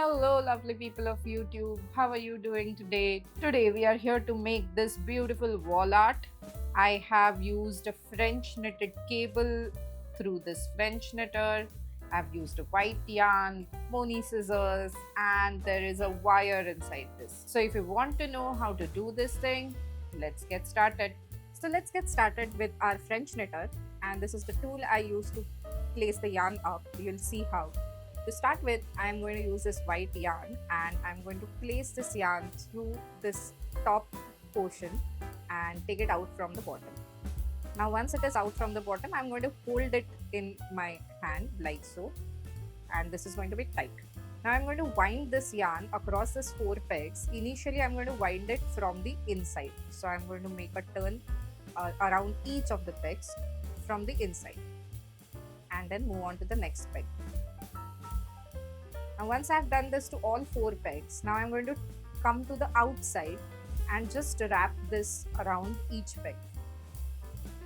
Hello, lovely people of YouTube. How are you doing today? Today, we are here to make this beautiful wall art. I have used a French knitted cable through this French knitter. I've used a white yarn, bony scissors, and there is a wire inside this. So, if you want to know how to do this thing, let's get started. So, let's get started with our French knitter. And this is the tool I use to place the yarn up. You'll see how. To start with, I'm going to use this white yarn and I'm going to place this yarn through this top portion and take it out from the bottom. Now once it is out from the bottom, I'm going to hold it in my hand like so, and this is going to be tight. Now I'm going to wind this yarn across these 4 pegs. Initially I'm going to wind it from the inside. So I'm going to make a turn around each of the pegs from the inside and then move on to the next peg. Now once I've done this to all 4 pegs, now I'm going to come to the outside and just wrap this around each peg.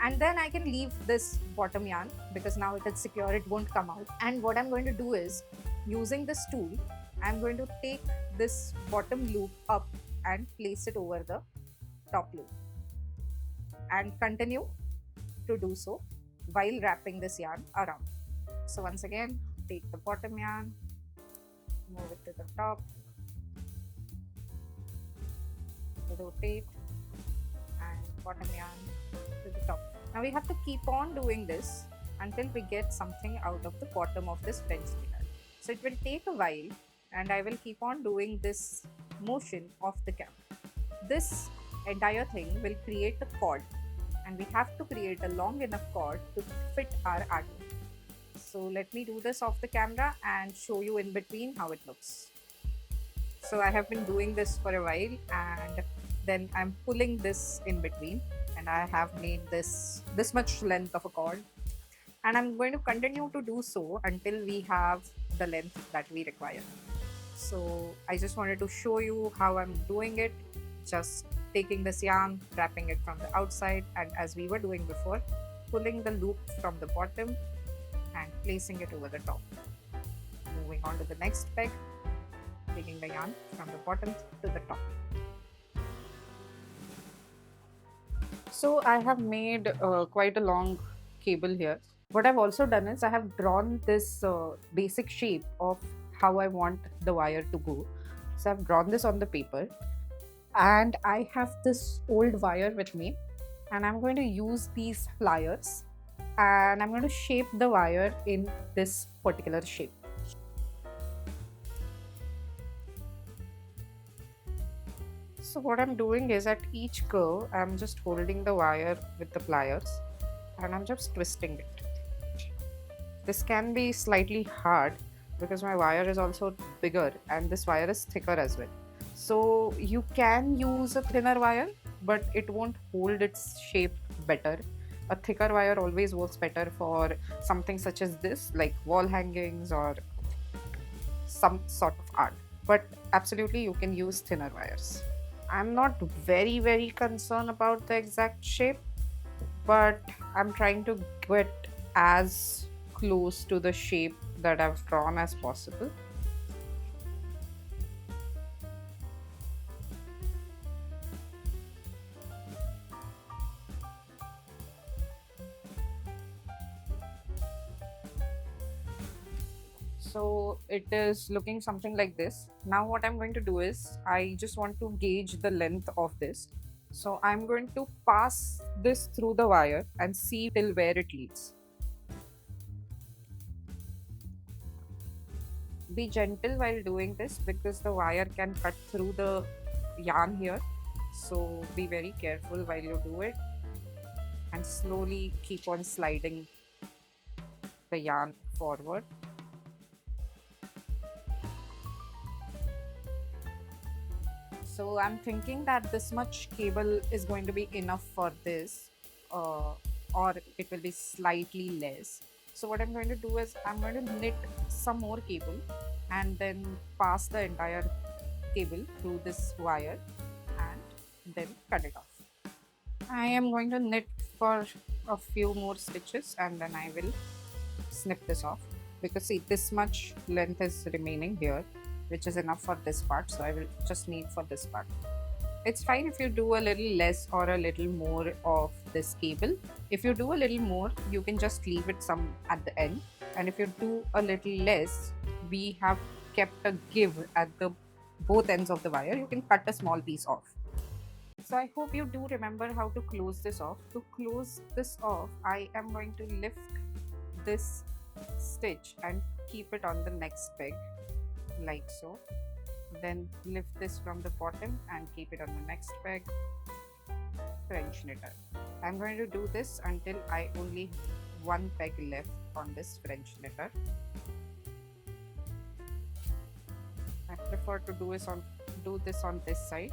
And then I can leave this bottom yarn because now it is secure, it won't come out. And what I'm going to do is, using this tool, I'm going to take this bottom loop up and place it over the top loop. And continue to do so while wrapping this yarn around. So once again, take the bottom yarn, move it to the top, rotate, and bottom yarn to the top. Now we have to keep on doing this until we get something out of the bottom of this French knitter. So it will take a while and I will keep on doing this motion of the camera. This entire thing will create a cord and we have to create a long enough cord to fit our artwork. So let me do this off the camera and show you in between how it looks. So I have been doing this for a while and then I'm pulling this in between and I have made this much length of a cord, and I'm going to continue to do so until we have the length that we require. So I just wanted to show you how I'm doing it, just taking this yarn, wrapping it from the outside, and as we were doing before, pulling the loop from the bottom and placing it over the top. Moving on to the next peg, taking the yarn from the bottom to the top. So I have made quite a long cable here. What I've also done is I have drawn this basic shape of how I want the wire to go. So I've drawn this on the paper and I have this old wire with me, and I'm going to use these pliers and I'm going to shape the wire in this particular shape. So what I'm doing is, at each curve, I'm just holding the wire with the pliers and I'm just twisting it. This can be slightly hard because my wire is also bigger and this wire is thicker as well. So you can use a thinner wire, but it won't hold its shape better. A thicker wire always works better for something such as this, like wall hangings or some sort of art. But absolutely, you can use thinner wires. I'm not very concerned about the exact shape, but I'm trying to get as close to the shape that I've drawn as possible. So it is looking something like this. Now what I'm going to do is, I just want to gauge the length of this. So I'm going to pass this through the wire and see till where it leads. Be gentle while doing this because the wire can cut through the yarn here. So be very careful while you do it and slowly keep on sliding the yarn forward. So I'm thinking that this much cable is going to be enough for this, or it will be slightly less. So what I'm going to do is, I'm going to knit some more cable and then pass the entire cable through this wire and then cut it off. I am going to knit for a few more stitches and then I will snip this off, because see, this much length is remaining here which is enough for this part, so I will just need for this part. It's fine if you do a little less or a little more of this cable. If you do a little more, you can just leave it some at the end, and if you do a little less, we have kept a give at the both ends of the wire. You can cut a small piece off. So I hope you do remember how to close this off. To close this off, I am going to lift this stitch and keep it on the next peg, like so. Then lift this from the bottom and keep it on the next peg. French knitter. I'm going to do this until I only have one peg left on this French knitter. I prefer to do this on this side.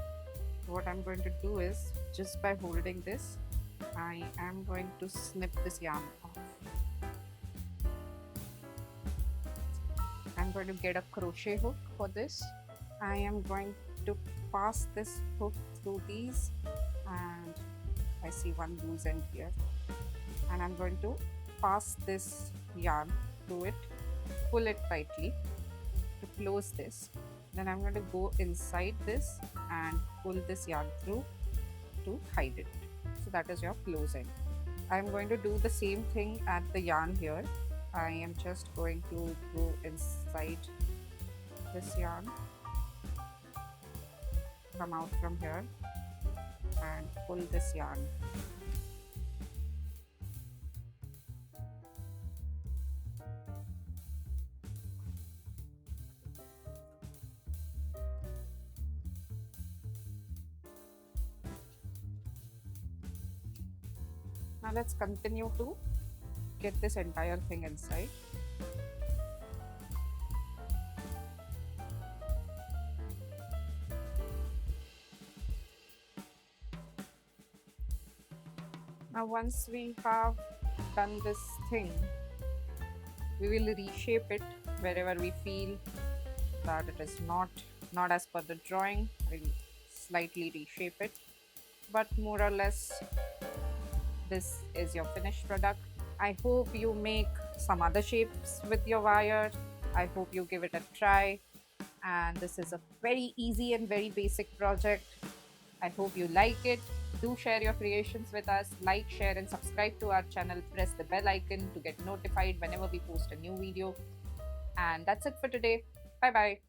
What I'm going to do is, just by holding this, I am going to snip this yarn off. I'm going to get a crochet hook for this. I am going to pass this hook through these, and I see one loose end here, and I'm going to pass this yarn through it, pull it tightly to close this. Then I'm going to go inside this and pull this yarn through to hide it. So that is your close end. I'm going to do the same thing at the yarn here. I am just going to go inside this yarn, come out from here and pull this yarn. Now let's continue to get this entire thing inside. Now once we have done this thing, we will reshape it wherever we feel that it is not as per the drawing. We'll slightly reshape it, but more or less this is your finished product. I hope you make some other shapes with your wire. I hope you give it a try, and this is a very easy and very basic project. I hope you like it. Do share your creations with us. Like, share and subscribe to our channel. Press the bell icon to get notified whenever we post a new video. And that's it for today. Bye bye.